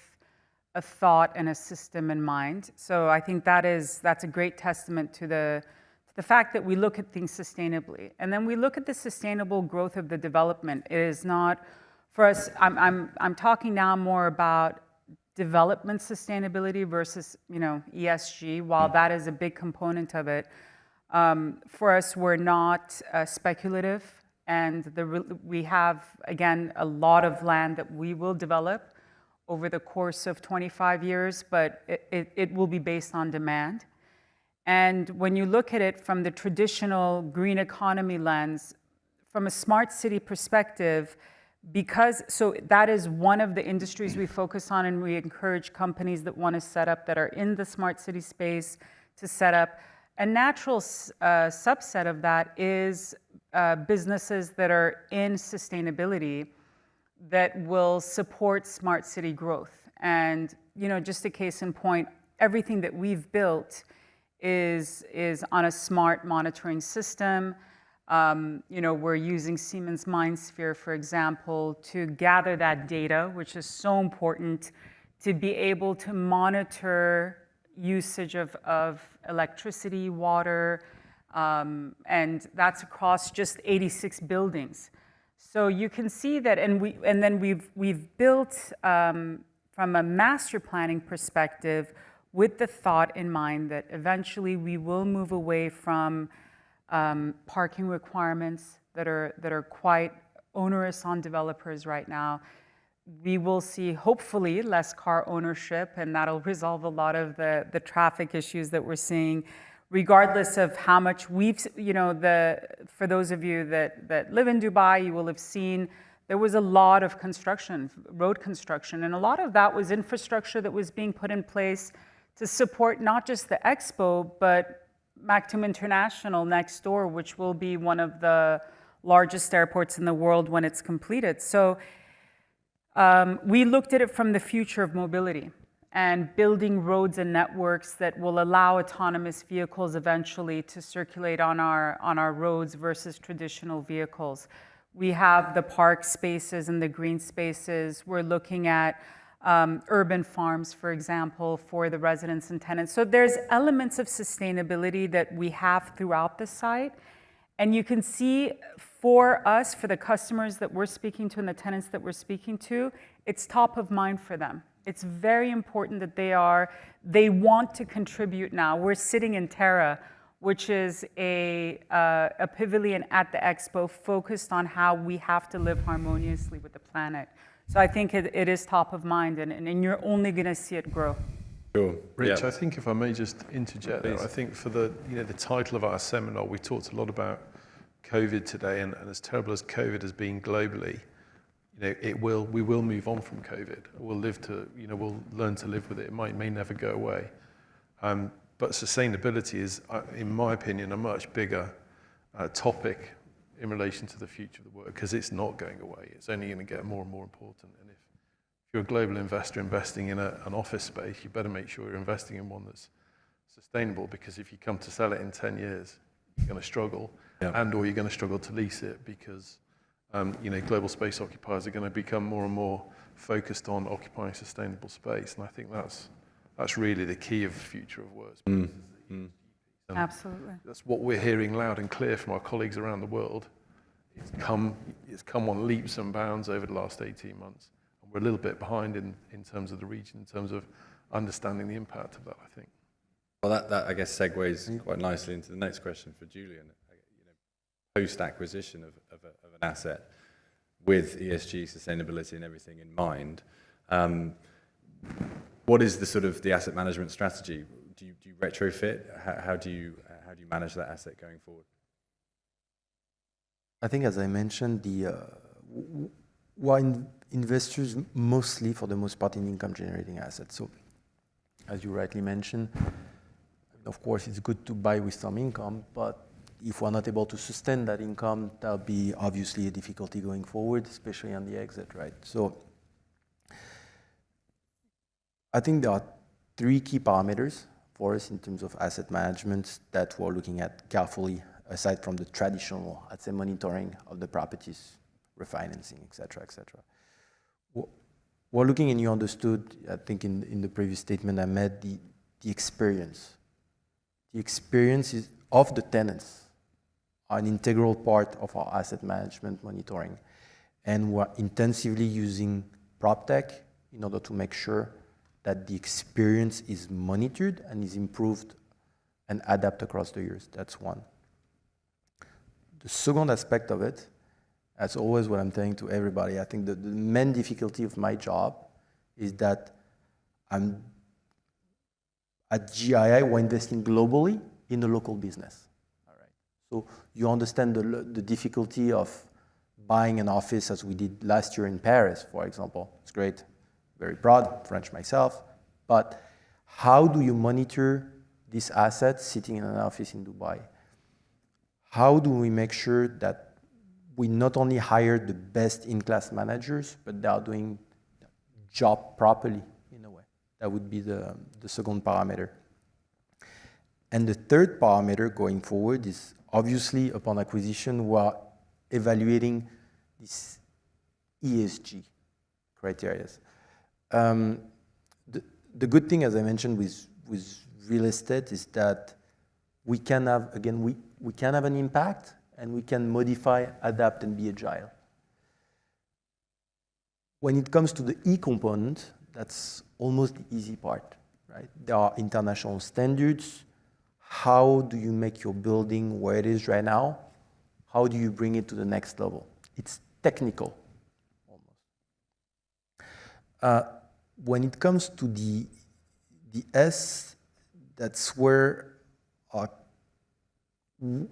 a thought and a system in mind. So I think that's a great testament to the fact that we look at things sustainably. And then we look at the sustainable growth of the development. It is not, for us, I'm talking now more about development sustainability versus, ESG, while that is a big component of it. For us, we're not speculative, and we have, again, a lot of land that we will develop over the course of 25 years, but it will be based on demand. And when you look at it from the traditional green economy lens, from a smart city perspective, so that is one of the industries we focus on, and we encourage companies that want to set up, that are in the smart city space, to set up. A natural subset of that is businesses that are in sustainability that will support smart city growth. And just a case in point, everything that we've built is on a smart monitoring system. We're using Siemens MindSphere, for example, to gather that data, which is so important to be able to monitor usage of electricity, water, and that's across just 86 buildings. So you can see that, and then we've built from a master planning perspective. with the thought in mind that eventually we will move away from parking requirements that are quite onerous on developers right now. We will see, hopefully, less car ownership, and that'll resolve a lot of the traffic issues that we're seeing, regardless of how much we've, for those of you that live in Dubai, you will have seen there was a lot of construction, road construction, and a lot of that was infrastructure that was being put in place to support not just the Expo, but Maktoum International next door, which will be one of the largest airports in the world when it's completed. So we looked at it from the future of mobility and building roads and networks that will allow autonomous vehicles eventually to circulate on our roads versus traditional vehicles. We have the park spaces and the green spaces. We're looking at urban farms, for example, for the residents and tenants. So there's elements of sustainability that we have throughout the site. And you can see for us, for the customers that we're speaking to and the tenants that we're speaking to, it's top of mind for them. It's very important that they want to contribute now. We're sitting in Terra, which is a pavilion at the Expo focused on how we have to live harmoniously with the planet. So I think it is top of mind, and you're only going to see it grow. Sure. Rich, Yeah. I think if I may just interject there, I think for the title of our seminar, we talked a lot about COVID today, and as terrible as COVID has been globally, we will move on from COVID. We'll learn to live with it. It may never go away. But sustainability is, in my opinion, a much bigger topic in relation to the future of the work, because it's not going away. It's only going to get more and more important. And if you're a global investor investing in an office space, you better make sure you're investing in one that's sustainable, because if you come to sell it in 10 years, you're going to struggle, or you're going to struggle to lease it, because global space occupiers are going to become more and more focused on occupying sustainable space. And I think that's really the key of the future of work. Absolutely. That's what we're hearing loud and clear from our colleagues around the world. It's come on leaps and bounds over the last 18 months. And we're a little bit behind in terms of the region, in terms of understanding the impact of that, I think. Well, that I guess segues quite nicely into the next question for Julian. Post-acquisition of an asset with ESG, sustainability, and everything in mind, what is the asset management strategy? Do you retrofit? How do you manage that asset going forward? I think, as I mentioned, we're investors mostly, for the most part, in income-generating assets. So, as you rightly mentioned, of course, it's good to buy with some income, but if we're not able to sustain that income, that'll be obviously a difficulty going forward, especially on the exit, right? So, I think there are three key parameters for us in terms of asset management that we're looking at carefully, aside from the traditional, I'd say, monitoring of the properties, refinancing, et cetera, et cetera. We're looking, and you understood, I think in the previous statement I made, the experience. The experience of the tenants are an integral part of our asset management monitoring. And we're intensively using PropTech in order to make sure that the experience is monitored and is improved and adapt across the years. That's one. The second aspect of it, that's always what I'm telling to everybody. I think the main difficulty of my job is that I'm at GII, we're investing globally in the local business. All right. So you understand the difficulty of buying an office as we did last year in Paris, for example. It's great. Very proud, French myself, but how do you monitor this asset sitting in an office in Dubai? How do we make sure that we not only hire the best in-class managers, but they are doing the job properly in a way? That would be the second parameter. And the third parameter going forward is obviously upon acquisition, we are evaluating these ESG criteria. The good thing, as I mentioned, with real estate is that we can have, again, we can have an impact and we can modify, adapt, and be agile. When it comes to the E component, that's almost the easy part, right? There are international standards. How do you make your building where it is right now? How do you bring it to the next level? It's technical, almost. When it comes to the S, that's where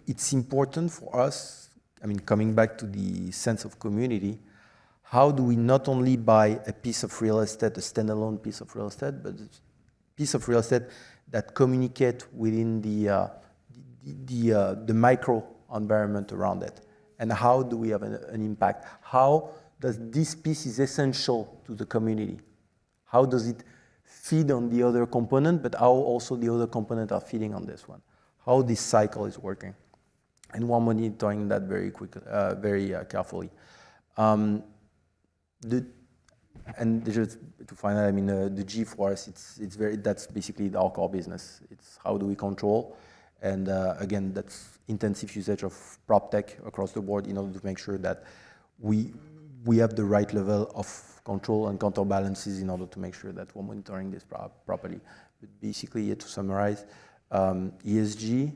it's important for us, I mean, coming back to the sense of community, how do we not only buy a piece of real estate, a standalone piece of real estate, but a piece of real estate that communicate within the micro environment around it? And how do we have an impact? How does this piece is essential to the community? How does it feed on the other component, but how also the other component are feeding on this one? How this cycle is working? And we're monitoring that very carefully. And just to find out, I mean, the G for us, that's basically our core business. It's how do we control, and again, that's intensive usage of prop tech across the board in order to make sure that we have the right level of control and counterbalances in order to make sure that we're monitoring this properly. But basically, to summarize, ESG,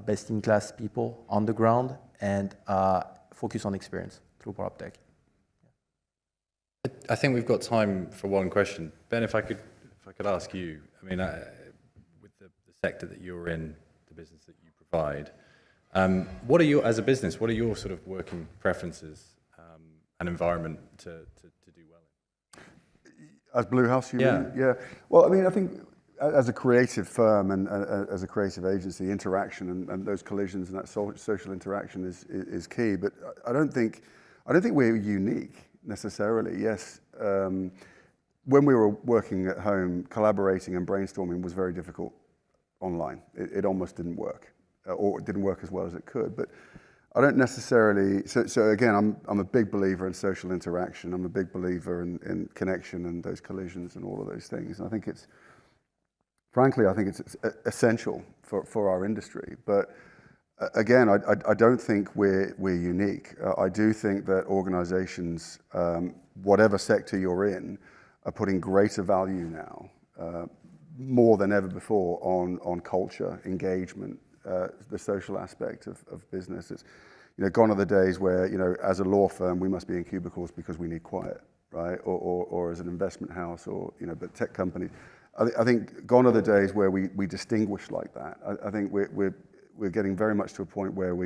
best-in-class people on the ground, and focus on experience through prop tech. I think we've got time for one question. Ben, if I could ask you, I mean, with the sector that you're in, the business that you provide, what are your, as a business, what are your sort of working preferences and environment to do well in? As Blue House, you mean? Yeah. Well, I mean, I think as a creative firm and as a creative agency, interaction and those collisions and that social interaction is key. But I don't think we're unique necessarily. Yes, when we were working at home, collaborating and brainstorming was very difficult online. It almost didn't work, or it didn't work as well as it could. But I don't necessarily. So again, I'm a big believer in social interaction. I'm a big believer in connection and those collisions and all of those things. And I think it's, frankly, I think it's essential for our industry. But again, I don't think we're unique. I do think that organizations, whatever sector you're in, are putting greater value now, more than ever before, on culture, engagement, the social aspect of business. It's, gone are the days where, as a law firm, we must be in cubicles because we need quiet, right? Or as an investment house, or, but tech companies. I think gone are the days where we distinguish like that. I think we're getting very much to a point where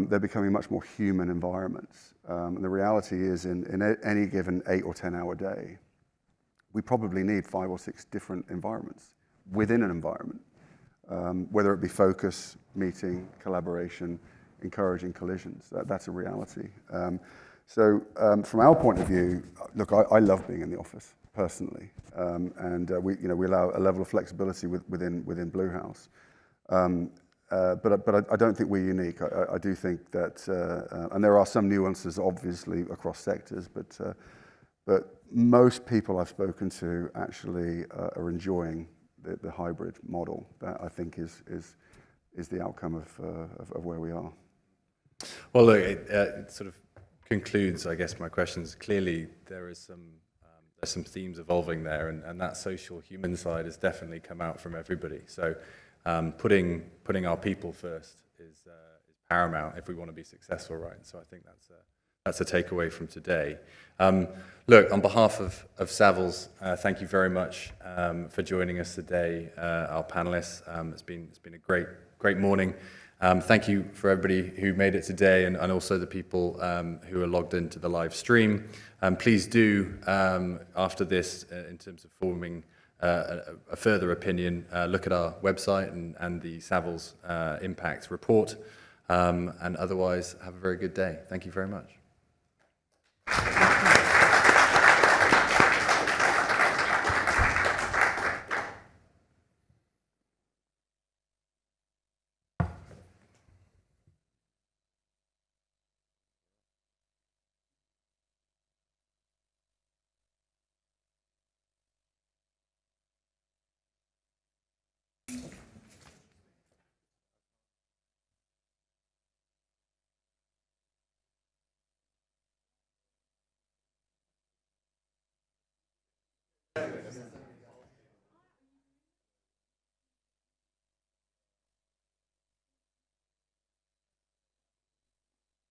they're becoming much more human environments. And the reality is in any given 8 or 10 hour day, we probably need 5 or 6 different environments within an environment, whether it be focus, meeting, collaboration, encouraging collisions. That's a reality. So from our point of view, look, I love being in the office personally, and we allow a level of flexibility within Blue House. But I don't think we're unique. I do think that, and there are some nuances, obviously, across sectors, but most people I've spoken to actually are enjoying the hybrid model. That I think is the outcome of where we are. Well, look, it sort of concludes, I guess, my questions. Clearly, there's some themes evolving there, and that social human side has definitely come out from everybody. So putting our people first is paramount if we want to be successful, right? So I think that's a takeaway from today. Look, on behalf of Savills, thank you very much for joining us today, our panelists. It's been a great morning. Thank you for everybody who made it today, and also the people who are logged into the live stream. Please do, after this, in terms of forming a further opinion, look at our website and the Savills Impact Report. And otherwise, have a very good day. Thank you very much.